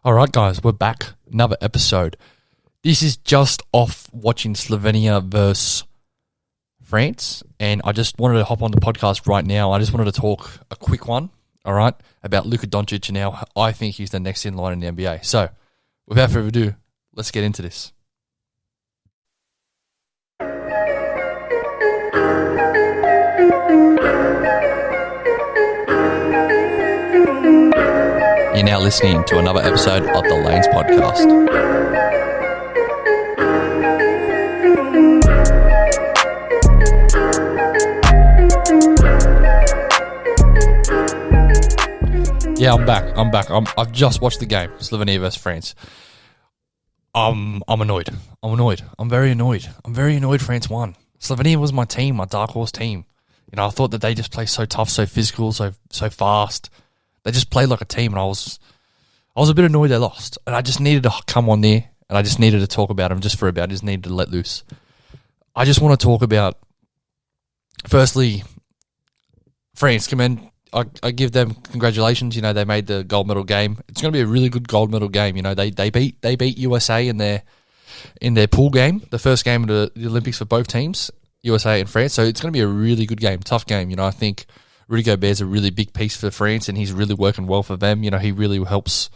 All right, guys, we're back. Another episode. This is just off watching Slovenia versus France, and I just wanted to hop on the podcast right now. I just wanted to talk a quick one, all right, about Luka Doncic and how I think he's the next in line in the NBA. So, without further ado, let's get into this. You're now listening to another episode of the Lanes Podcast. Yeah, I'm back. I've just watched the game, Slovenia vs France. I'm annoyed. I'm very annoyed France won. Slovenia was my team, my dark horse team. You know, I thought that they just play so tough, so physical, so fast. They just played like a team, and I was a bit annoyed they lost. And I just needed to come on there, and I just needed to talk about them I just needed to let loose. I just want to talk about, firstly, France. I give them congratulations. You know, they made the gold medal game. It's going to be a really good gold medal game. You know, they beat USA in their pool game, the first game of the Olympics for both teams, USA and France. So it's going to be a really good game, tough game. You know, I think Rudy Gobert's a really big piece for France, and he's really working well for them. You know, he really helps,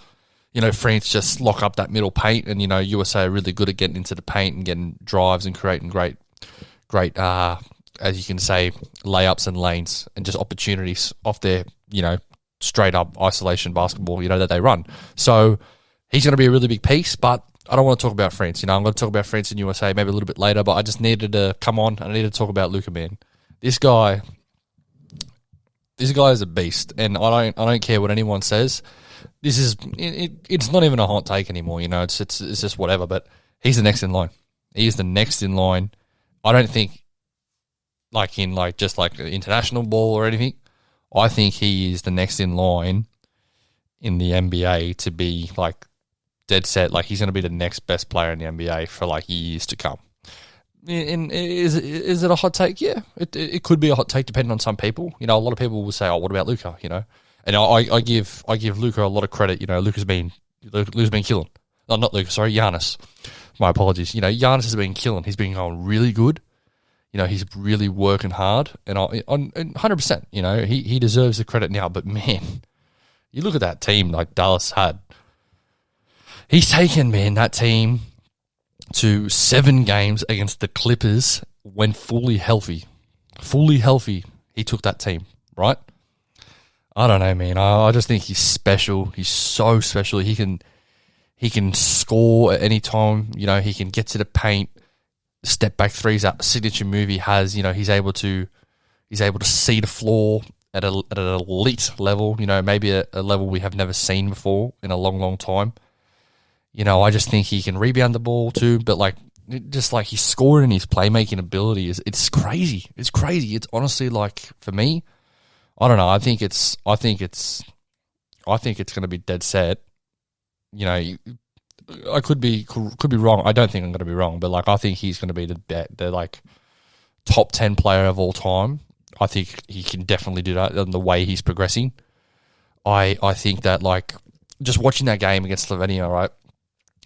you know, France just lock up that middle paint, and, you know, USA are really good at getting into the paint and getting drives and creating great, as you can say, layups and lanes and just opportunities off their, you know, straight up isolation basketball, you know, that they run. So he's going to be a really big piece, but I don't want to talk about France. You know, I'm going to talk about France and USA maybe a little bit later, but I just needed to come on and I needed to talk about Luka, man. This guy is a beast, and I don't care what anyone says. It's not even a hot take anymore, you know. It's just whatever. But he's the next in line. He is the next in line. I don't think, like in just international ball or anything. I think he is the next in line in the NBA to be like dead set. Like, he's going to be the next best player in the NBA for like years to come. And is it a hot take? Yeah, it could be a hot take depending on some people. You know, a lot of people will say, "Oh, what about Luka?" You know, and I give Luka a lot of credit. You know, Luka's been killing. Oh, not Luka, sorry, Giannis. My apologies. You know, Giannis has been killing. He's been going really good. You know, he's really working hard, and 100%. You know, he deserves the credit now. But man, you look at that team like Dallas had. He's taken, man, that team to 7 games against the Clippers when fully healthy. Fully healthy, he took that team, right? I don't know, man. I just think he's special. He's so special. He can score at any time. You know, he can get to the paint. Step back threes, that signature move he has. You know, he's able to see the floor at an elite level. You know, maybe a level we have never seen before in a long, long time. You know, I just think he can rebound the ball too, but just his scoring and his playmaking ability it's crazy. It's crazy. It's honestly, like, for me, I don't know. I think it's going to be dead set. You know, I could be wrong. I don't think I'm going to be wrong, but I think he's going to be the top 10 player of all time. I think he can definitely do that in the way he's progressing. I think that just watching that game against Slovenia, right?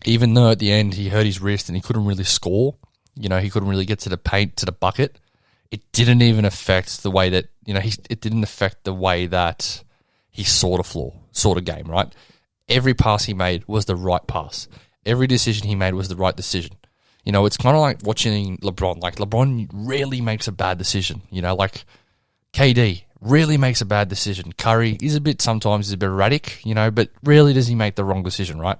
Even though at the end he hurt his wrist and he couldn't really score, you know, he couldn't really get to the paint, to the bucket, it didn't even affect the way that, you know, it didn't affect the way that he saw the floor, saw the game, right? Every pass he made was the right pass. Every decision he made was the right decision. You know, it's kind of like watching LeBron. Like, LeBron rarely makes a bad decision. You know, like KD rarely makes a bad decision. Curry is sometimes a bit erratic, you know, but rarely does he make the wrong decision, right?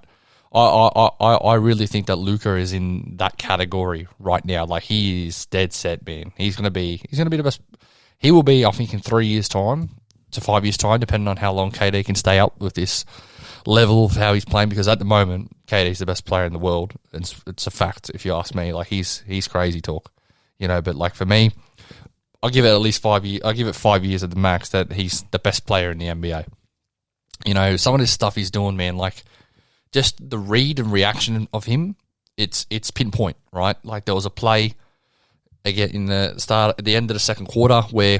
I really think that Luka is in that category right now. Like, he is dead set, man. He's gonna be the best. He will be, I think, in 3 years' time to 5 years' time, depending on how long KD can stay up with this level of how he's playing. Because at the moment, KD is the best player in the world. It's a fact, if you ask me. Like, he's crazy talk, you know. But for me, I'll give it at least 5 years. I'll give it 5 years at the max that he's the best player in the NBA. You know, some of this stuff he's doing, man, just the read and reaction of him, it's pinpoint, right? Like, there was a play again at the end of the second quarter where,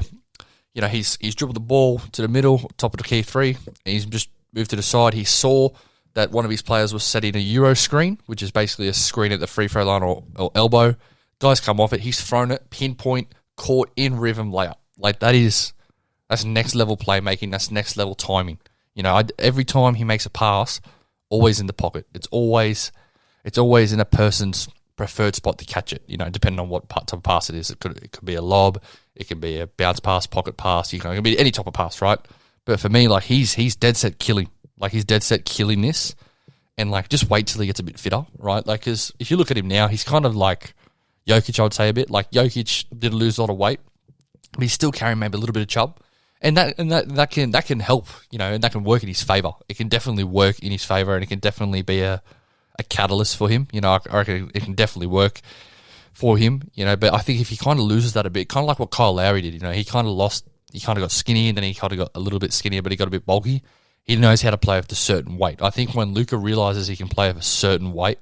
you know, he's dribbled the ball to the middle, top of the key three, and he's just moved to the side. He saw that one of his players was setting a Euro screen, which is basically a screen at the free throw line or elbow. Guys come off it. He's thrown it, pinpoint, caught in rhythm layup. Like that's next level playmaking. That's next level timing. Every time he makes a pass, always in the pocket. It's always in a person's preferred spot to catch it. Depending on what type of pass it is. It could be a lob. It can be a bounce pass, pocket pass. It can be any type of pass, right? But for me, like he's dead set killing. Like he's dead set killing this, and like just wait till he gets a bit fitter, right? Like, because if you look at him now, he's kind of like Jokic, I would say a bit. Like Jokic did lose a lot of weight, but he's still carrying maybe a little bit of chub, and that can help, and that can work in his favor. It can definitely work in his favor, and it can definitely be a catalyst for him. I reckon it can definitely work for him. But I think if he kind of loses that a bit, kind of like what Kyle Lowry did, he kind of got skinny, and then he kind of got a little bit skinnier, but he got a bit bulky. He knows how to play with a certain weight. I think when Luka realizes he can play with a certain weight,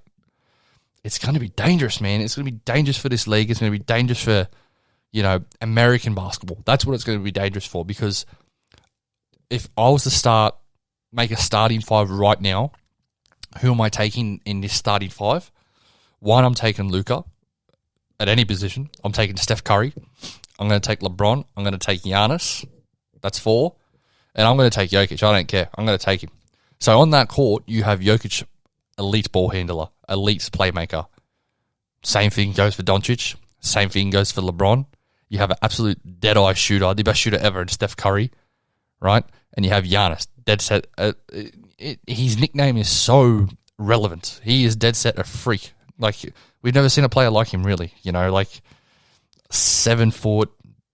it's going to be dangerous, man. It's going to be dangerous for this league. It's going to be dangerous for, American basketball. That's what it's going to be dangerous for, because if I was to make a starting five right now, who am I taking in this starting five? One, I'm taking Luka at any position. I'm taking Steph Curry. I'm going to take LeBron. I'm going to take Giannis. That's 4. And I'm going to take Jokic. I don't care. I'm going to take him. So on that court, you have Jokic, elite ball handler, elite playmaker. Same thing goes for Doncic. Same thing goes for LeBron. You have an absolute dead-eye shooter, the best shooter ever in Steph Curry, right? And you have Giannis, dead set. His nickname is so relevant. He is dead set a freak. Like, we've never seen a player like him, really. Like 7 foot,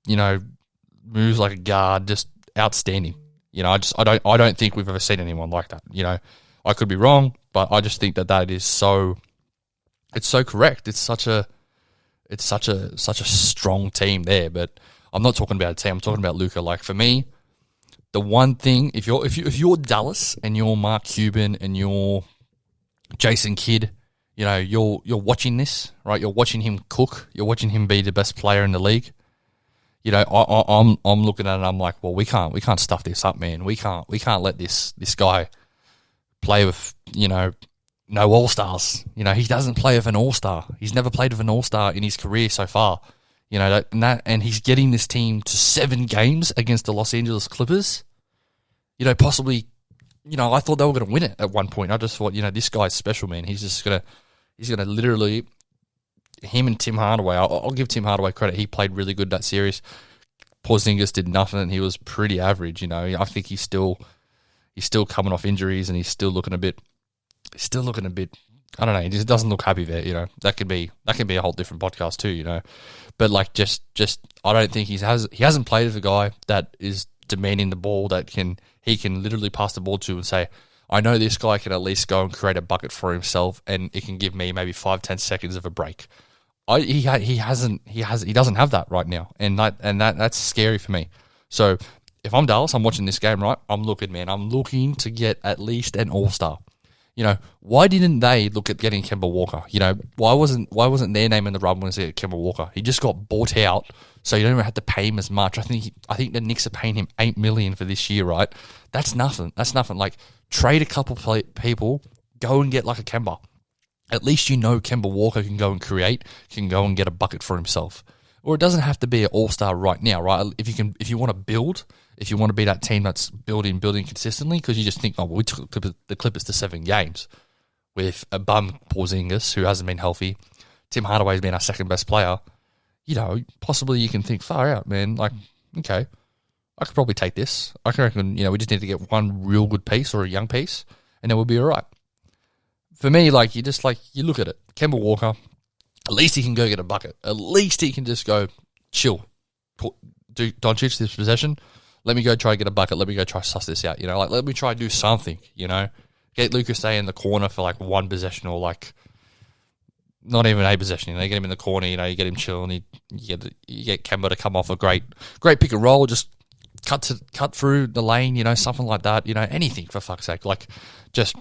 moves like a guard, just outstanding. I don't think we've ever seen anyone like that. I could be wrong, but I just think that is so. It's so correct. It's such a strong team there. But I'm not talking about a team. I'm talking about Luka. Like, for me, the one thing, if you're Dallas and you're Mark Cuban and you're Jason Kidd, you're watching this, right? You're watching him cook. You're watching him be the best player in the league. I'm looking at it and I'm like, well, we can't stuff this up, man. We can't let this guy play with, no all-stars. He doesn't play with an all-star. He's never played with an all-star in his career so far. And he's getting this team to 7 games against the Los Angeles Clippers. Possibly, I thought they were going to win it at one point. I just thought, this guy's special, man. He's going to literally, him and Tim Hardaway, I'll give Tim Hardaway credit. He played really good that series. Porzingis did nothing. He was pretty average. I think he's still coming off injuries, and he's still looking a bit. I don't know. He just doesn't look happy there. That could be a whole different podcast too. But like, just I don't think he hasn't played with a guy that is demanding the ball, that he can literally pass the ball to and say, I know this guy can at least go and create a bucket for himself, and it can give me maybe 5-10 seconds of a break. He doesn't have that right now, and that's scary for me. So if I'm Dallas, I'm watching this game, right? I'm looking to get at least an all-star. Why didn't they look at getting Kemba Walker? Why wasn't their name in the run when they get Kemba Walker? He just got bought out, so you don't even have to pay him as much. I think the Knicks are paying him $8 million for this year, right? That's nothing. Like, trade a couple people, go and get like a Kemba. At least Kemba Walker can go and create, can go and get a bucket for himself. Or it doesn't have to be an all-star right now, right? If you want to build, if you want to be that team that's building consistently, because you just think, oh, well, we took the Clippers to 7 games with a bum Porzingis who hasn't been healthy. Tim Hardaway's been our second best player. Possibly you can think, far out, man. Like, okay, I could probably take this. I reckon, we just need to get one real good piece or a young piece, and then we'll be all right. For me, like, you look at it. Kemba Walker, at least he can go get a bucket. At least he can just go chill. Do Doncic this possession. Let me go try to get a bucket. Let me go try to suss this out. Let me try to do something. Get Luka stay in the corner for like one possession, or like not even a possession. Get him in the corner. You get him chill, and you get Kemba to come off a great pick and roll. Just cut through the lane. Something like that. Anything for fuck's sake. Like, just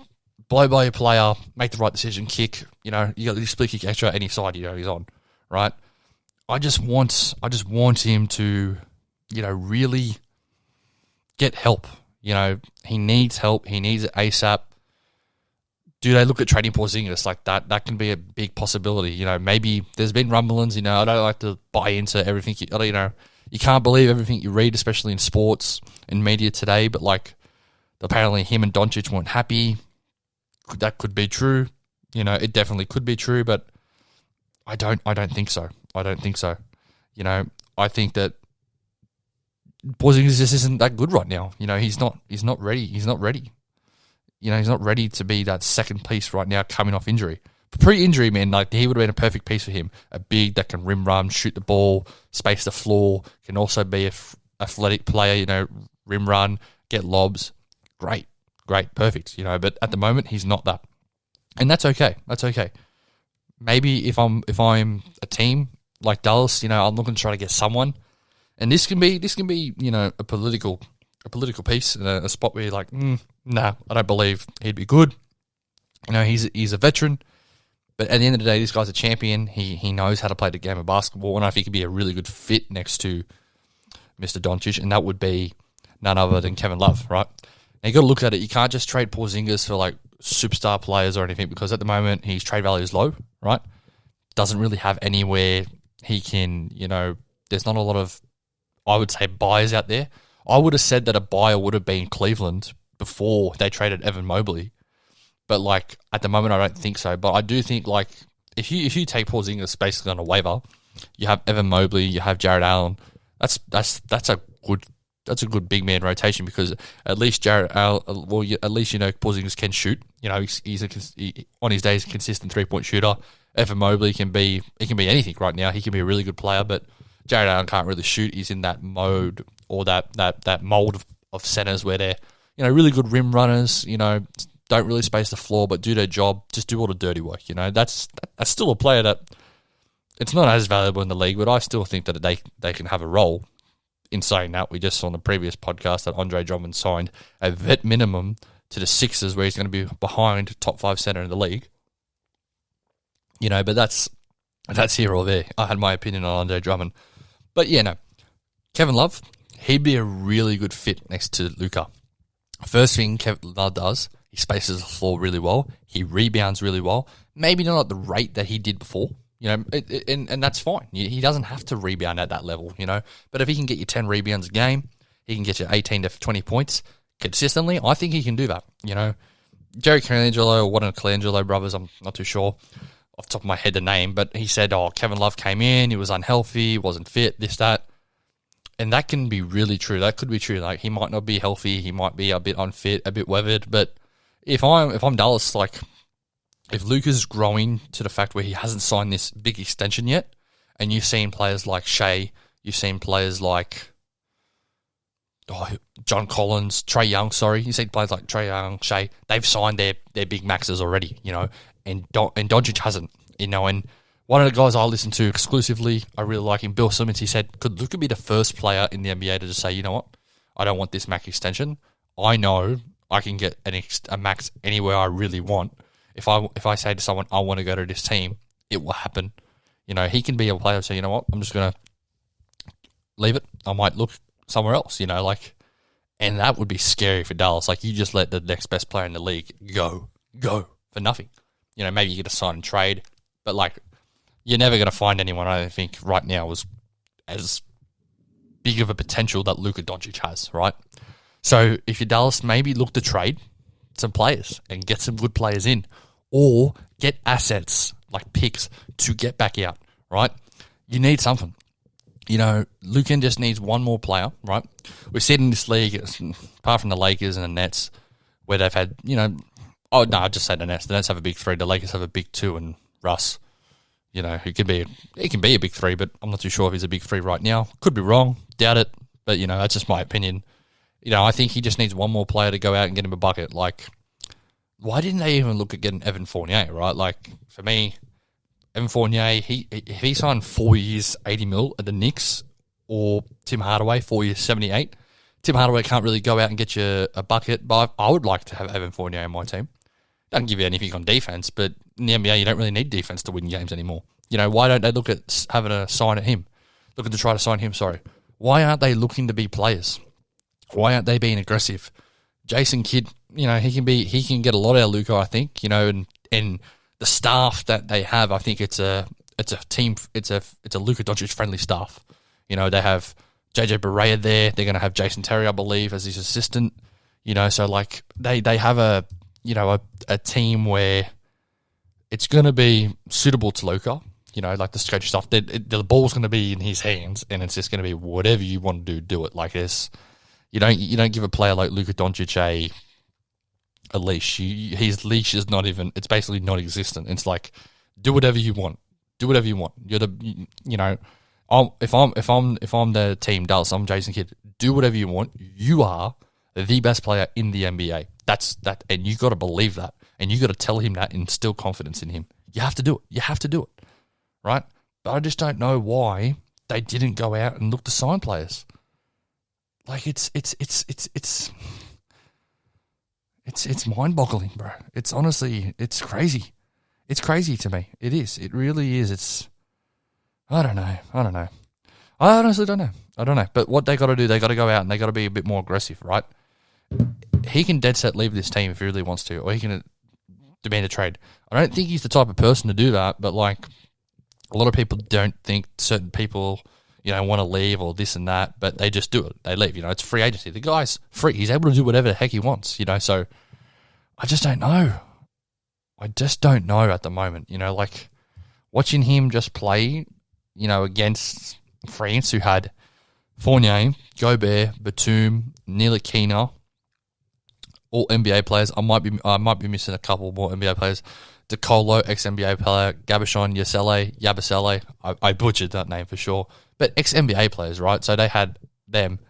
blow by your player, make the right decision, kick. You got the split kick extra any side he's on, right? I just want him to, really get help. He needs help. He needs it ASAP. do they look at trading Porzingis like that? That can be a big possibility. You know, maybe there's been rumblings. You know, I don't like to buy into everything. You know, you can't believe everything you read, especially in sports and media today. But like, apparently, him and Doncic weren't happy. That could be true. You know, it definitely could be true. But I don't think so. I don't think so. You know, I think that Porzingis just isn't that good right now. You know, he's not ready. He's not ready. You know, he's not ready to be that second piece right now coming off injury. Pre-injury, man, like he would have been a perfect piece for him. A big that can rim run, shoot the ball, space the floor, can also be a athletic player, you know, rim run, get lobs. Great, perfect, you know, but at the moment he's not that. And that's okay. That's okay. Maybe if I'm a team like Dallas, you know, I'm looking to try to get someone. And this can be, you know, a political piece in a spot where you're like, nah, I don't believe he'd be good. You know, he's a veteran, but at the end of the day, this guy's a champion. He knows how to play the game of basketball, and I think he'd be a really good fit next to Mr. Doncic, and that would be none other than Kevin Love, right? Now you got to look at it. You can't just trade Porzingis for like superstar players or anything because at the moment his trade value is low, right? Doesn't really have anywhere he can, you know. There's not a lot of, I would say, buyers out there. I would have said that a buyer would have been Cleveland before they traded Evan Mobley. But, like, at the moment, I don't think so. But I do think, like, if you take Porzingis basically on a waiver, you have Evan Mobley, you have Jared Allen. That's a good big man rotation because at least Jared Allen, at least, you know, Porzingis can shoot. You know, he's on his days a consistent 3-point shooter. Evan Mobley can be anything right now. He can be a really good player, but Jared Allen can't really shoot. He's in that mode or that mold of centers where they're, you know, really good rim runners, you know, don't really space the floor, but do their job, just do all the dirty work, you know. That's still a player that it's not as valuable in the league, but I still think that they can have a role. In saying that, we just saw on the previous podcast that Andre Drummond signed a vet minimum to the Sixers where he's going to be behind top 5 center in the league. You know, but that's here or there. I had my opinion on Andre Drummond. But yeah, no. Kevin Love, he'd be a really good fit next to Luka. First thing Kevin Love does, he spaces the floor really well. He rebounds really well. Maybe not at the rate that he did before, you know, and that's fine. He doesn't have to rebound at that level, you know. But if he can get you 10 rebounds a game, he can get you 18 to 20 points consistently, I think he can do that, you know. Jerry Colangelo, or one of the Colangelo brothers, I'm not too sure off the top of my head the name, but he said, Kevin Love came in, he was unhealthy, wasn't fit, this, that. And that can be really true. That could be true. Like, he might not be healthy, he might be a bit unfit, a bit weathered, but if I'm Dallas, like, if Luka's growing to the fact where he hasn't signed this big extension yet, and you've seen players like Shea, you've seen players like John Collins, Trae Young, you've seen players like Trae Young, Shea, they've signed their big maxes already, you know, and Doncic hasn't, you know, and one of the guys I listen to exclusively, I really like him, Bill Simmons, he said, could Luka be the first player in the NBA to just say, you know what, I don't want this max extension. I know I can get a max anywhere I really want. If I say to someone, I want to go to this team, it will happen. You know, he can be a player and say, you know what, I'm just going to leave it. I might look somewhere else, you know, like, and that would be scary for Dallas. Like, you just let the next best player in the league go for nothing. You know, maybe you get a sign and trade, but like, you're never going to find anyone, I don't think, right now as big of a potential that Luka Doncic has, right? So if you're Dallas, maybe look to trade some players and get some good players in, or get assets like picks to get back out, right? You need something. You know, Luka just needs one more player, right? We've seen in this league, apart from the Lakers and the Nets, where they've had, you know, I'll just say the Nets. The Nets have a big 3. The Lakers have a big 2, and Russ, you know, he can be a big 3, but I'm not too sure if he's a big 3 right now. Could be wrong, doubt it, but you know, that's just my opinion. You know, I think he just needs one more player to go out and get him a bucket. Like, why didn't they even look at getting Evan Fournier, right? Like, for me, Evan Fournier, if he signed 4 years, 80 mil at the Knicks, or Tim Hardaway, 4 years, 78, Tim Hardaway can't really go out and get you a bucket, but I would like to have Evan Fournier in my team. Doesn't give you anything on defense, but in the NBA, you don't really need defense to win games anymore. You know, why don't they look at having a sign at him? Looking to try to sign him, sorry. Why aren't they looking to be players? Why aren't they being aggressive? Jason Kidd, he can get a lot out of Luka, I think, and the staff that they have, I think it's a Luka Doncic friendly staff. They have JJ Barea there. They're going to have Jason Terry, I believe, as his assistant. So like they have a team where it's going to be suitable to Luka. Like the stretch stuff. The ball's going to be in his hands, and it's just going to be whatever you want to do it. Like this, you don't give a player like Luka Doncic a leash. His leash is not even. It's basically non-existent. It's like do whatever you want. Do whatever you want. You're if I'm the team Dallas, I'm Jason Kidd. Do whatever you want. You are the best player in the NBA. That's that, and you got to believe that, and you got to tell him that, and instill confidence in him. You have to do it. You have to do it, right? But I just don't know why they didn't go out and look to sign players. Like it's mind-boggling, bro. It's honestly, it's crazy. It's crazy to me. It is. It really is. I don't know. I honestly don't know. I don't know. But what they got to do, they got to go out and they got to be a bit more aggressive, right? He can dead set leave this team if he really wants to, or he can demand a trade. I don't think he's the type of person to do that, but like a lot of people don't think certain people, want to leave or this and that, but they just do it. They leave. It's free agency. The guy's free. He's able to do whatever the heck he wants, So I just don't know. At the moment, like watching him just play, against France, who had Fournier, Gobert, Batum, Ntilikina, all NBA players. I might be missing a couple more NBA players. DeColo, ex-NBA player, Gabashon, Yabusele. I butchered that name for sure. But ex-NBA players, right? So they had them.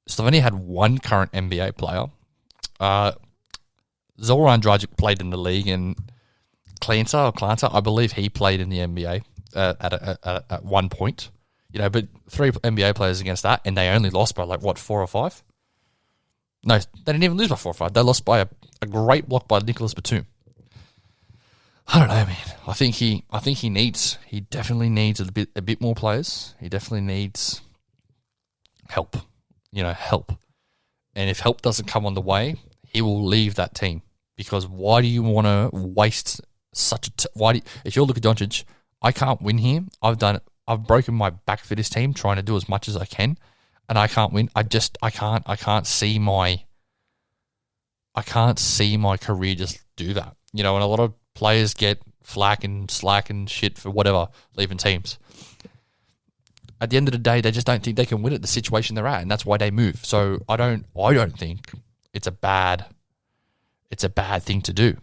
Slovenia had one current NBA player. Zoran Dragic played in the league, and Klanta, I believe he played in the NBA at one point. But three NBA players against that, and they only lost by 4 or 5? No, they didn't even lose by 4 or 5. They lost by a great block by Nicholas Batum. I don't know, man. I think he definitely needs a bit more players. He definitely needs help. Help. And if help doesn't come on the way, he will leave that team. Because why do you want to waste if you're Luka Doncic, I can't win here. I've broken my back for this team trying to do as much as I can, and I can't win. I can't see my career just do that. And a lot of players get flack and slack and shit for whatever, leaving teams. At the end of the day, they just don't think they can win at the situation they're at, and that's why they move. So I don't think it's a bad thing to do.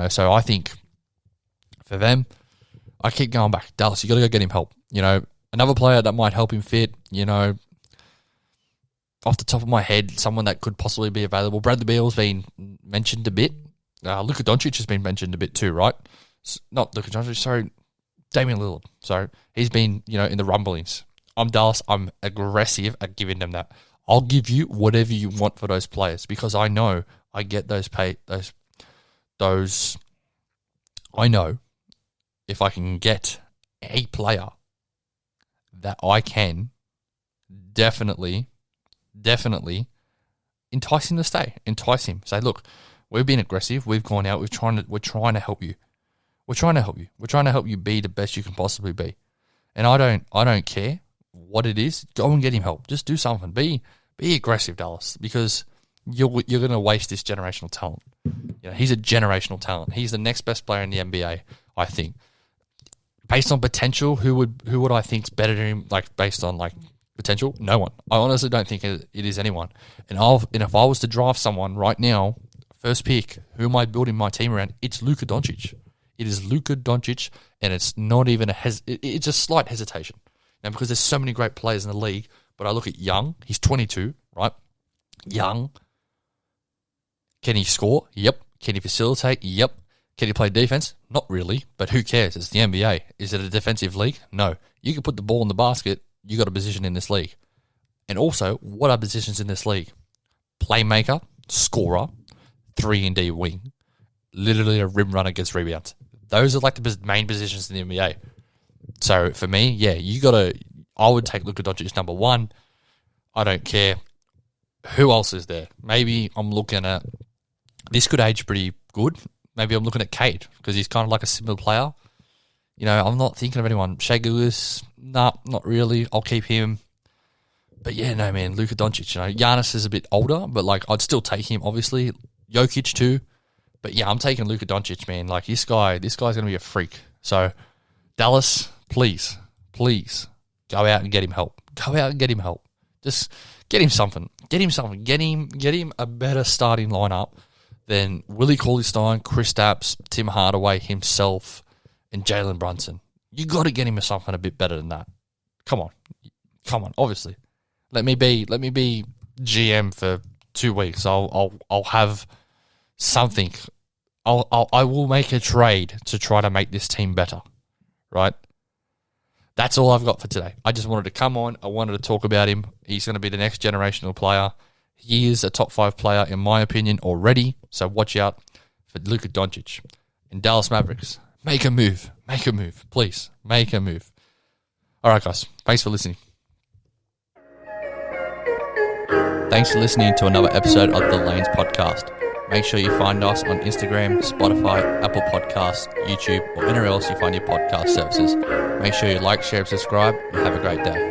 So I think for them, I keep going back. Dallas, you got to go get him help. Another player that might help him fit, off the top of my head, someone that could possibly be available. Bradley Beal's been mentioned a bit. Luka Doncic has been mentioned a bit too, right? Not Luka Doncic, sorry, Damian Lillard. So he's been, in the rumblings. I'm Dallas. I'm aggressive at giving them that. I'll give you whatever you want for those players because I know I get those I know if I can get a player that I can definitely entice him to stay. Entice him. Say, look, we've been aggressive. We've gone out. We're trying to help you. We're trying to help you. We're trying to help you be the best you can possibly be. And I don't care what it is. Go and get him help. Just do something. Be aggressive, Dallas, because you're going to waste this generational talent. He's a generational talent. He's the next best player in the NBA, I think. Based on potential, who would I think's better than him? Based on potential, no one. I honestly don't think it is anyone. And if I was to draft someone right now, first pick, who am I building my team around? It's Luka Doncic. It is Luka Doncic, and it's not even it's a slight hesitation. Now, because there's so many great players in the league, but I look at Young. He's 22, right? Young. Can he score? Yep. Can he facilitate? Yep. Can he play defense? Not really, but who cares? It's the NBA. Is it a defensive league? No. You can put the ball in the basket. You got a position in this league. And also, what are positions in this league? Playmaker, scorer, 3-and-D wing, literally a rim runner gets rebounds. Those are the main positions in the NBA. So for me, yeah, I would take Luka Doncic number one. I don't care who else is there? Maybe I'm looking at, this could age pretty good. Maybe I'm looking at Cade because he's kind of like a similar player. You know, I'm not thinking of anyone. Shai Gilgeous, nah, not really. I'll keep him. But yeah, no, man, Luka Doncic. You know, Giannis is a bit older, but like I'd still take him, obviously. Jokic too. But yeah, I'm taking Luka Doncic, man. Like this guy's going to be a freak. So Dallas, please go out and get him help. Go out and get him help. Just get him something. Get him a better starting lineup than Willie Cauley-Stein, Kristaps, Tim Hardaway himself, and Jalen Brunson. You got to get him something a bit better than that. Come on. Obviously, let me be GM for 2 weeks. I'll have something. I will make a trade to try to make this team better. Right. That's all I've got for today. I just wanted to come on. I wanted to talk about him. He's going to be the next generational player. He is a top 5 player, in my opinion, already. So watch out for Luka Doncic. And Dallas Mavericks, make a move. Please, make a move. All right, guys. Thanks for listening. Thanks for listening to another episode of the Lanes Podcast. Make sure you find us on Instagram, Spotify, Apple Podcasts, YouTube, or anywhere else you find your podcast services. Make sure you like, share, and subscribe, and have a great day.